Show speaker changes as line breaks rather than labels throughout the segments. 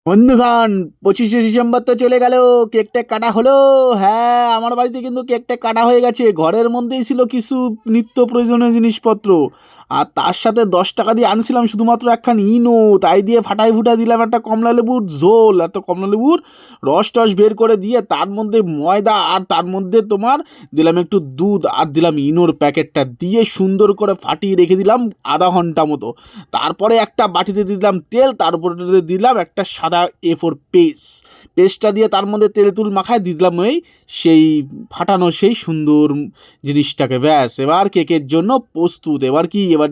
বন্ধুগণ, 25শে ডিসেম্বর তো চলে গেল। কেকটা কাটা হলো। হ্যাঁ, আমার বাড়িতে কিন্তু কেকটা কাটা হয়ে গেছে। ঘরের মধ্যেই ছিল কিছু নিত্য প্রয়োজনীয় জিনিসপত্র, আর তার সাথে 10 টাকা দিয়ে আনছিলাম শুধুমাত্র একখান ইনো। তাই দিয়ে ফাটাই ফুটা দিলাম একটা কমলা লেবুর ঝোল, একটা কমলা লেবুর রস টস বের করে দিয়ে তার মধ্যে ময়দা, আর তার মধ্যে তোমার দিলাম একটু দুধ, আর দিলাম ইনোর প্যাকেটটা দিয়ে সুন্দর করে ফাটিয়ে রেখে দিলাম আধা ঘন্টা মতো। তারপরে একটা বাটিতে দিলাম তেল, তার উপরে দিলাম একটা সাদা A4 পেস্টটা দিয়ে তার মধ্যে তেল তুল মাখায় দিলাম ওই সেই ফাটানো সেই সুন্দর জিনিসটাকে। ব্যাস, এবার কেকের জন্য প্রস্তুত। এবার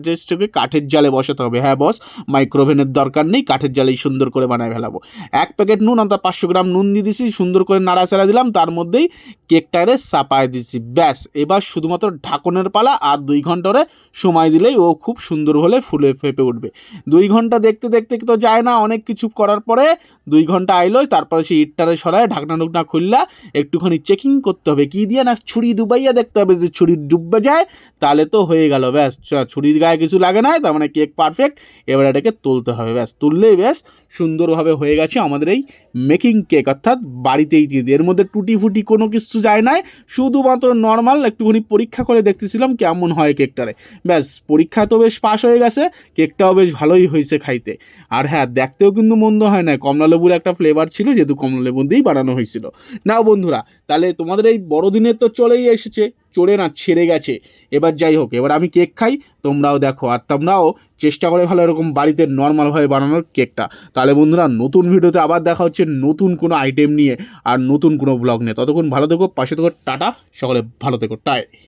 জাস্ট ওকে কাঠের জালে বসাতে হবে। হ্যাঁ বস, মাইক্রোওভেনের দরকার নেই, কাঠের জালেই সুন্দর করে বানায় ফেলাবো। 1 প্যাকেট নুন, অর্থাৎ 500 গ্রাম নুন দিয়ে দিছি, সুন্দর করে নাড়াচাড়া দিলাম, তার মধ্যেই কেকটারে চাপায় দিচ্ছি। ব্যাস, এবার শুধুমাত্র ঢাকনের পালা, আর 2 ঘন্টা সময় দিলেই ও খুব সুন্দর হলে ফুলে ফেপে উঠবে। 2 ঘন্টা দেখতে দেখতে তো যায় না, অনেক কিছু করার পরে 2 ঘন্টা আইলো। তারপরে সেই ইটটারে সরায় ঢাকনা ঢুকনা খুললা একটুখানি চেকিং করতে হবে, কি দিয়ে না ছুরি ডুবাইয়া দেখতে হবে, যে ছুরি ডুববে যায় তাহলে তো হয়ে গেল। ব্যাস, ছুরির গায়ে কিছু লাগে না, তার মানে কেক পারফেক্ট। এবার এটাকে তুলতে হবে। ব্যাস, তুললেই ব্যাস সুন্দরভাবে হয়ে গেছে আমাদের এই মেকিং কেক, অর্থাৎ বাড়িতেই দিয়ে দিই। এর মধ্যে টুটি ফুটি কোনো কিছু যায় না, শুধুমাত্র নর্মাল একটুখানি পরীক্ষা করে দেখতেছিলাম কেমন হয় কেকটারে। ব্যাস, পরীক্ষা তো বেশ পাশ হয়ে গেছে, কেকটাও বেশ ভালোই হয়েছে খাইতে। আর হ্যাঁ, দেখতেও কিন্তু মন্দ হয় না, কমলালেবুর একটা ফ্লেভার ছিল, যেহেতু কমলালেবু দিয়েই বানানো হয়েছিল। নাও বন্ধুরা, তাহলে তোমাদের এই বড়দিনের তো চলেই এসেছে, চলে না ছেড়ে গেছে। এবার যাই হোক, এবার আমি কেক খাই, তোমরাও দেখো, আর তোমরাও চেষ্টা করে ভালো এরকম বাড়িতে নর্মালভাবে বানানোর কেকটা। তাহলে বন্ধুরা, নতুন ভিডিওতে আবার দেখা হচ্ছে নতুন কোনো আইটেম নিয়ে আর নতুন কোনো ব্লগ নিয়ে। ততক্ষণ ভালো থেকো, পাশে থেকো, টাটা, সকলে ভালো থেকো, টাই।